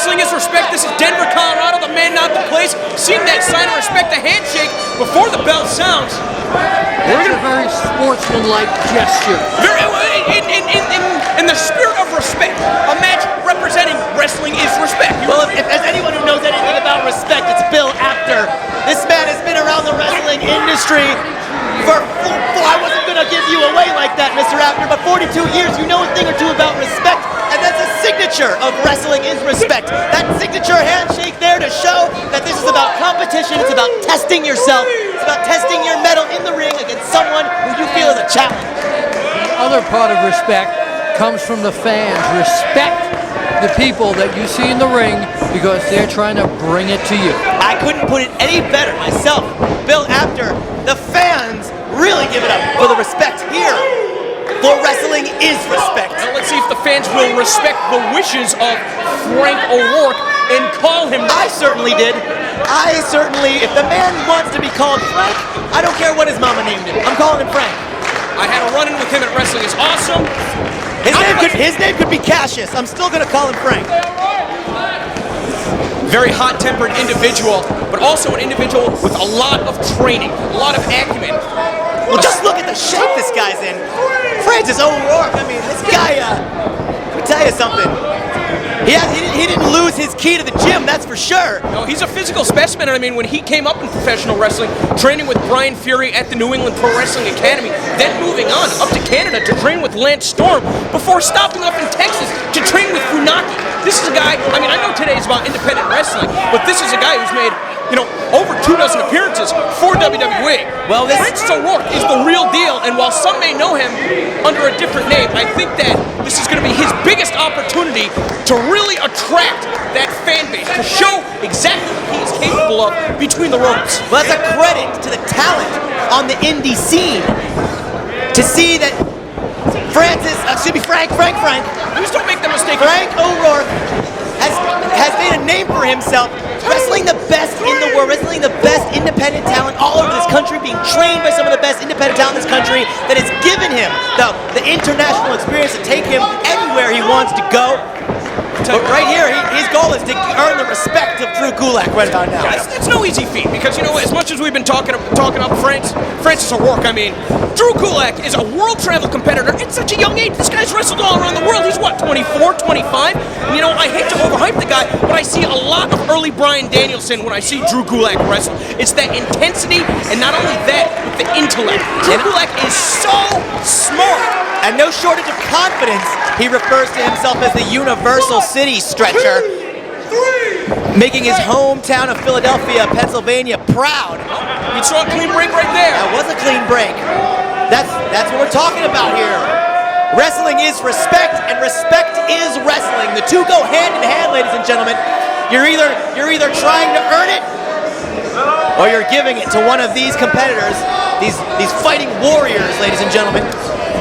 Wrestling is Respect. This is Denver, Colorado. The man, not the place. Seeing that sign of respect, the handshake before the bell sounds. It's a very sportsmanlike gesture. In the spirit of respect, a match representing Wrestling is Respect. Well, if there's anyone who knows anything about respect, it's Bill Apter. This man has been around the wrestling industry for I wasn't going to give you away like that, Mr. Apter, but 42 years, you know a thing or two about respect, and that's a signature of Wrestling is Respect. That signature handshake there to show that this is about competition, it's about testing yourself, it's about testing your mettle in the ring against someone who you feel is a challenge. The other part of respect comes from the fans. Respect the people that you see in the ring because they're trying to bring it to you. I couldn't put it any better myself. Bill Apter, the fans really give it up for the respect here. For Wrestling is Respect. Now let's see if the fans will respect the wishes of Frank O'Rourke and call him. I certainly did. If the man wants to be called Frank, I don't care what his mama named him. I'm calling him Frank. I had a run-in with him at Wrestling is Awesome. His name could be Cassius. I'm still going to call him Frank. Very hot-tempered individual, but also an individual with a lot of training, a lot of acumen. Well, just look at the shape this guy's in. Francis O'Rourke, I mean, this guy, let me tell you something. He didn't lose his key to the gym, that's for sure. No, he's a physical specimen. I mean, when he came up in professional wrestling, training with Brian Fury at the New England Pro Wrestling Academy, then moving on up to Canada to train with Lance Storm, before stopping up in Texas to train with Funaki. This is a guy, I mean, I know today is about independent wrestling, but this is a guy who's made, over 24 appearances for WWE. Well, Francis O'Rourke is the real deal, and while some may know him under a different name, I think that this is going to be his biggest opportunity to really attract that fan base, to show exactly what he is capable of between the ropes. Well, that's a credit to the talent on the indie scene to see that Frank, Please don't make the mistake. Frank O'Rourke has made a name for himself, wrestling the best in the world, wrestling the best independent talent all over this country, being trained by some of the best independent talent in this country that has given him the international experience to take him anywhere he wants to go. But right here, his goal is to earn the respect of Drew Gulak right about now. It's no easy feat because, as much as we've been talking up Francis O'Rourke, I mean, Drew Gulak is a world travel competitor at such a young age. This guy's wrestled all around the world. He's what, 24, 25? I hate to overhype the guy, but I see a lot of early Bryan Danielson when I see Drew Gulak wrestle. It's that intensity, and not only that, but the intellect. Drew Gulak is so smart. And no shortage of confidence. He refers to himself as the Universal City Stretcher, making his hometown of Philadelphia, Pennsylvania proud. You saw a clean break right there. That was a clean break. That's what we're talking about here. Wrestling is respect, and respect is wrestling. The two go hand in hand, ladies and gentlemen. You're either trying to earn it, or you're giving it to one of these competitors, these fighting warriors, ladies and gentlemen.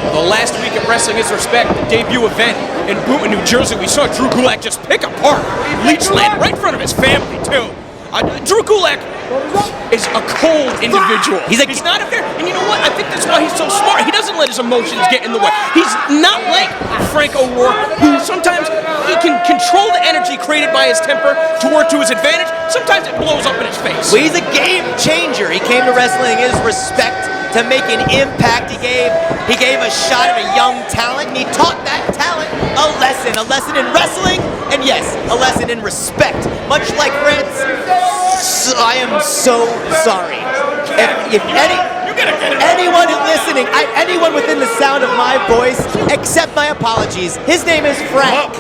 The last week at Wrestling is Respect, the debut event in Boonton, New Jersey, we saw Drew Gulak just pick apart Leechland right in front of his family, too. Drew Gulak is a cold individual. He's not up there, and you know what? I think that's why he's so smart. He doesn't let his emotions get in the way. He's not like Frank O'Rourke, who sometimes he can control the energy created by his temper to work to his advantage. Sometimes it blows up in his face. Well, he's a game changer. He came to Wrestling is Respect to make an impact. He gave a shot at a young talent, and he taught that talent a lesson in wrestling, and yes, a lesson in respect. Much like Francis, I am so sorry. If anyone listening, anyone within the sound of my voice, accept my apologies. His name is Frank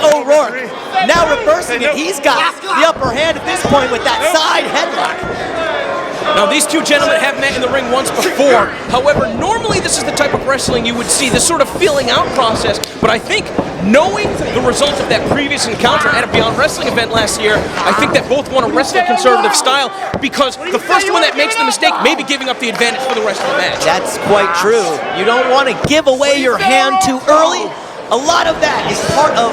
O'Rourke. Now reversing it, he's got the upper hand at this point with that side headlock. Now, these two gentlemen have met in the ring once before. However, normally this is the type of wrestling you would see, this sort of feeling out process. But I think, knowing the result of that previous encounter at a Beyond Wrestling event last year, I think that both want to wrestle a conservative style because the first one that makes the mistake may be giving up the advantage for the rest of the match. That's quite true. You don't want to give away your hand too early. A lot of that is part of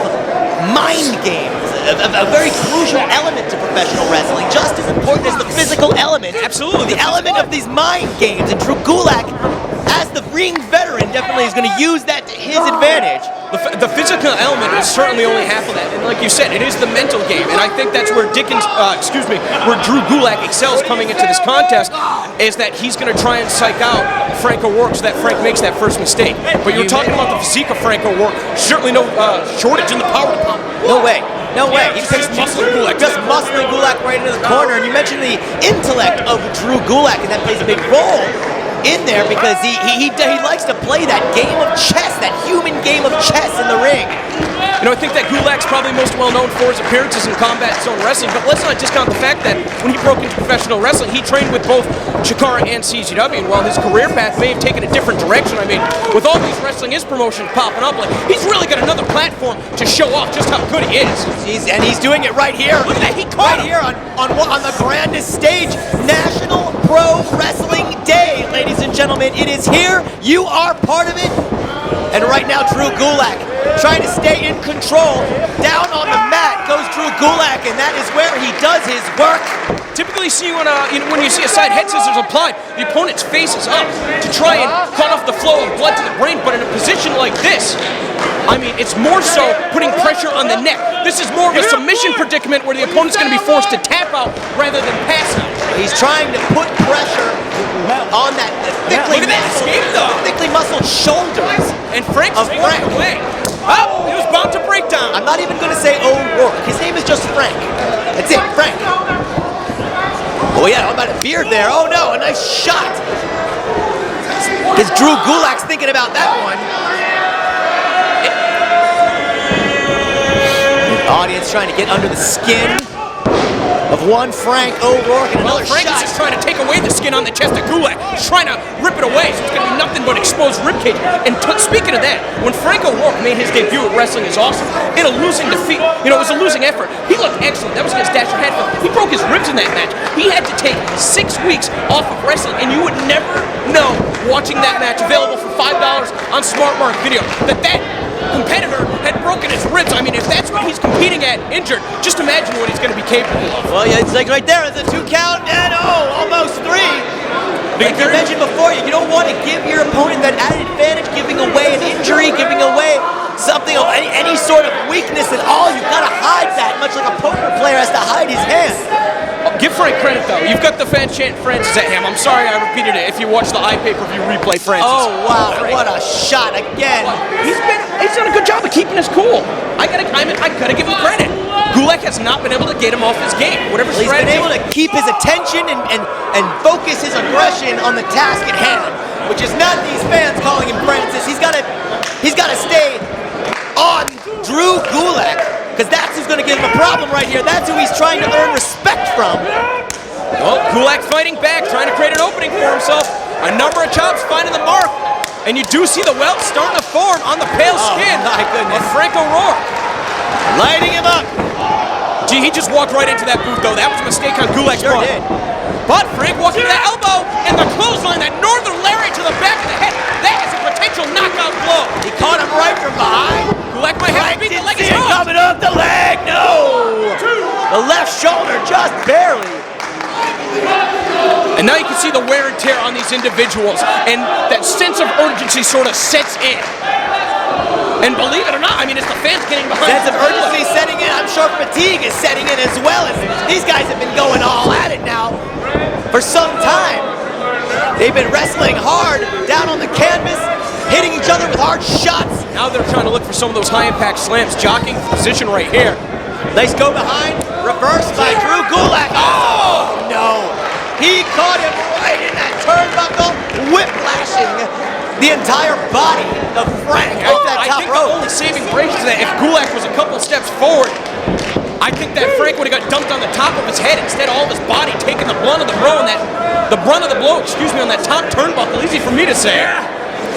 mind games. A very crucial element to professional wrestling, just as important as the physical element. Absolutely. The element of these mind games, and Drew Gulak, as the ring veteran, definitely is going to use that to his advantage. the physical element is certainly only half of that, and like you said, it is the mental game, and I think that's where where Drew Gulak excels coming into this contest, is that he's going to try and psych out Frank O'Rourke so that Frank makes that first mistake. But you're talking about the physique of Frank O'Rourke, certainly no shortage in the power department. No way. No way. He's just muscling Gulak. Just muscling Gulak right into the corner. And you mentioned the intellect of Drew Gulak, and that plays a big role in there because he likes to play that game of chess, that human game of chess in the ring. You know, I think that Gulak's probably most well known for his appearances in Combat Zone Wrestling, but let's not discount the fact that when he broke into professional wrestling, he trained with both Chikara and CZW, and while his career path may have taken a different direction, I mean, with all these Wrestling Is promotions popping up, like, he's really got another platform to show off just how good he is. And he's doing it right here. Look at that, he caught right here on the grandest stage, National Pro Wrestling Day, ladies and gentlemen. It is here. You are part of it. And right now, Drew Gulak trying to stay in control. Down on the mat goes Drew Gulak, and that is where he does his work. Typically see when you see a side head scissors applied, the opponent's face is up to try and cut off the flow of blood to the brain, but in a position like this, I mean, it's more so putting pressure on the neck. This is more of a submission predicament where the opponent's going to be forced to tap out rather than pass out. He's trying to put pressure on that thickly muscled shoulders. And Frank's taking it away. Oh, he was bound to break down. I'm not even going to say O'Rourke. His name is just Frank. That's it, Frank. Oh yeah, how about a beard there? Oh no, a nice shot. Because Drew Gulak's thinking about that one. The audience trying to get under the skin of one Frank O'Rourke, and another Frank shot. is just trying to take away the skin on the chest of Gulak. He's trying to rip it away, so it's going to be nothing but exposed ribcage. And speaking of that, when Frank O'Rourke made his debut at Wrestling Is Awesome, in a losing defeat, it was a losing effort. He looked excellent. That was against Dasher Hatfield. He broke his ribs in that match. He had to take 6 weeks off of wrestling, and you would never know, watching that match, available for $5 on Smart Mark Video, that competitor had broken his ribs. I mean, if that's what he's competing at injured, just imagine what he's going to be capable of. Well, yeah, it's like right there, it's a 2 count, and almost 3. Like you mentioned before, you don't want to give your opponent that added advantage, giving away an injury, giving away something, any sort of weakness at all. You've got to hide that, much like a poker player has to hide his hand. Give Frank credit, though. You've got the fans chanting Francis at him. I'm sorry I repeated it. If you watch the iPay-per-view replay, Francis. Oh, wow. What a shot again. He's done a good job of keeping his cool. I gotta give him credit. Gulak has not been able to get him off his game. Whatever he's been able to keep his attention and focus his aggression on the task at hand, which is not these fans calling him Francis. He's got to stay on Drew Gulak. Because that's who's going to give him a problem right here. That's who he's trying to earn respect from. Well, Gulak fighting back, trying to create an opening for himself. A number of chops finding the mark. And you do see the welt starting to form on the pale skin of Frank O'Rourke. Lighting him up. Gee, he just walked right into that booth, though. That was a mistake on Gulak's part. Did. But Frank walked into that elbow, and the clothesline, that northern lariat to the back of the head. That is a potential knockout blow. He caught him right from behind. Gulak might have to beat the leg. He's coming off the leg. No. The left shoulder just barely. And now you can see the wear and tear on these individuals, and that sense of urgency sort of sets in. And believe it or not, I mean, it's the fans getting behind. Sense of urgency setting in. I'm sure fatigue is setting in as well, as these guys have been going all at it now for some time. They've been wrestling hard down on the canvas, hitting each other with hard shots. Now they're trying to look for some of those high-impact slams, jockeying for position right here. Nice go behind, reversed by Drew Gulak. Oh, no. He caught him right in that turnbuckle, whiplashing the entire body of Frank off that top rope. I think rope. the only saving grace is that if Gulak was a couple steps forward, I think that Frank would have got dumped on the top of his head. Instead, all of his body taking the brunt of the blow, on that top turnbuckle. Easy for me to say.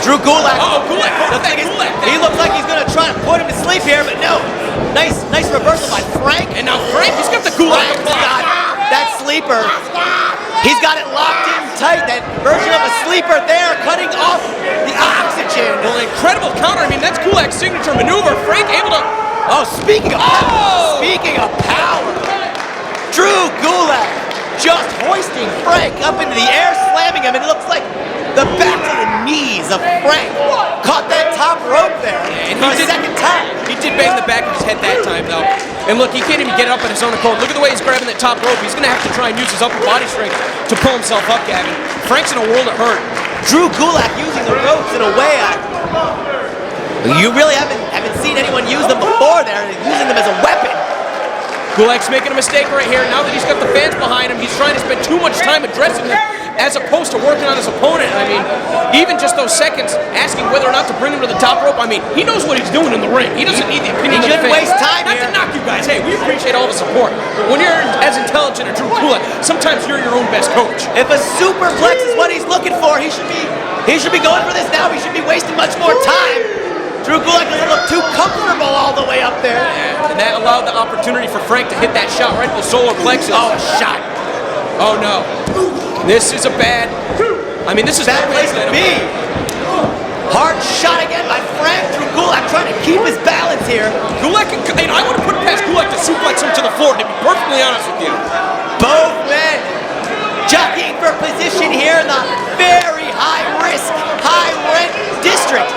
Drew Gulak. Oh, Gulak. He looks like he's going to try to put him to sleep here, but no. Nice reversal by Frank. And now Frank, he's got the Gulak. That sleeper. He's got it locked in tight. That version of a sleeper there, cutting off the oxygen. Well, an incredible counter. I mean, that's Gulak's signature maneuver. Frank able to... Oh, speaking of power, Drew Gulak just hoisting Frank up into the air, slamming him, and it looks like The back to the knees of Frank. Caught that top rope there for a second time. He did bang the back of his head that time, though. And look, he can't even get up on his own accord. Look at the way he's grabbing that top rope. He's going to have to try and use his upper body strength to pull himself up, Gavin. Frank's in a world of hurt. Drew Gulak using the ropes in a way you really haven't seen anyone use them before there, using them as a weapon. Gulak's making a mistake right here. Now that he's got the fans behind him, he's trying to spend too much time addressing them as opposed to working on his opponent. I mean, even just those seconds asking whether or not to bring him to the top rope, I mean, he knows what he's doing in the ring. He doesn't need the opinion of the fans. Waste time Not here. to knock you guys. Hey, we appreciate all the support. But when you're as intelligent as Drew Gulak, sometimes you're your own best coach. If a superplex is what he's looking for, he should be going for this now. He should be wasting much more time. Drew Gulak a little too comfortable all the way up there. Yeah, and that allowed the opportunity for Frank to hit that shot right to the solar plexus. Oh, shot. Oh, no. This is a bad... I mean, this is bad place to be. Hard shot again by Frank. Drew Gulak trying to keep his balance here. Gulak, I would have put past Gulak to suplex him to the floor, to be perfectly honest with you. Both men jockeying for position here in the very high-risk, high-rent district.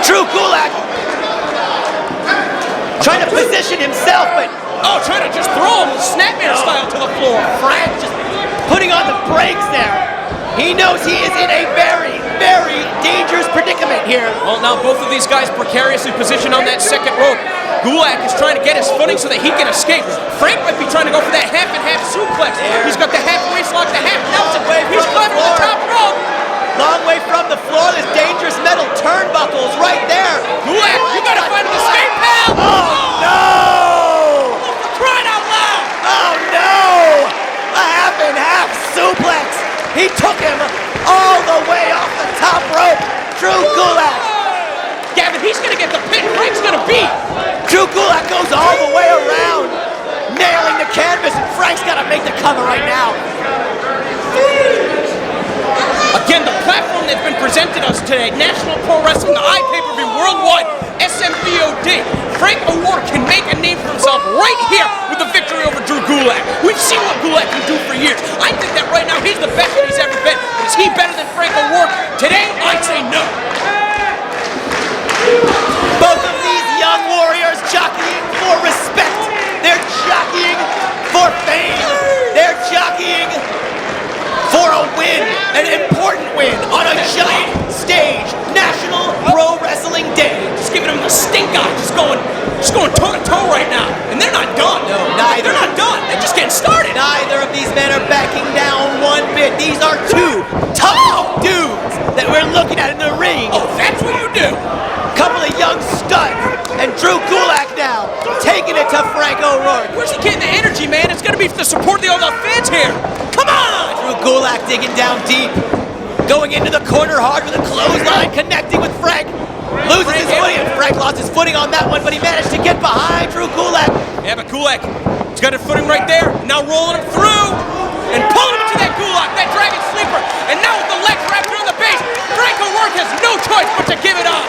Drew Gulak trying to position himself, but trying to just throw him snapmare style to the floor. Frank just putting on the brakes there. He knows he is in a very, very dangerous predicament here. Well, now both of these guys precariously positioned on that second rope. Gulak is trying to get his footing so that he can escape. Frank might be trying to go for that half-and-half suplex. He's got the half waist lock, the half Nelson. He's climbing to the top rope. Long way from the floor, there's dangerous metal turnbuckles right there. Gulak, you gotta find an escape, pal! Oh, no! For crying out loud! Oh, no! A half-and-half suplex. He took him all the way off the top rope. Drew Gulak. Gavin, he's gonna get the pin. Frank's gonna beat. Drew Gulak goes all the way around, nailing the canvas, and Frank's gotta make the cover right now. Again, the platform that's been presented us today, National Pro Wrestling, the iPay-per-view Worldwide, SMBOD. Frank O'Rourke can make a name for himself right here with the victory over Drew Gulak. We've seen what Gulak can do for years. I think that right now he's the best that he's ever been. But is he better than Frank O'Rourke? Today, I'd say no. Both of these young warriors jockeying for respect. They're jockeying for fame. They're jockeying for a win, an important win on a giant stage, National Pro Wrestling Day. Just giving him the stink eye, just going toe to toe right now, and they're not done. No, neither. They're not done. They're just getting started. Neither of these men are backing down one bit. These are two tough dudes that we're looking at in the ring. Oh, that's what you do. Couple of young studs, and Drew Gulak now taking it to Frank O'Rourke. Where's he getting the energy, man? It's gonna be the support of the fans here. Come on! Drew Gulak digging down deep, going into the corner hard with a clothesline, connecting with Frank. Loses his footing, and Frank lost his footing on that one, but he managed to get behind Drew Gulak. Yeah, but Gulak, he's got his footing right there. Now rolling him through and pulling him into that Gulak, that dragon sleeper. And now with the legs wrapped around the base, Frank O'Rourke has no choice but to give it up.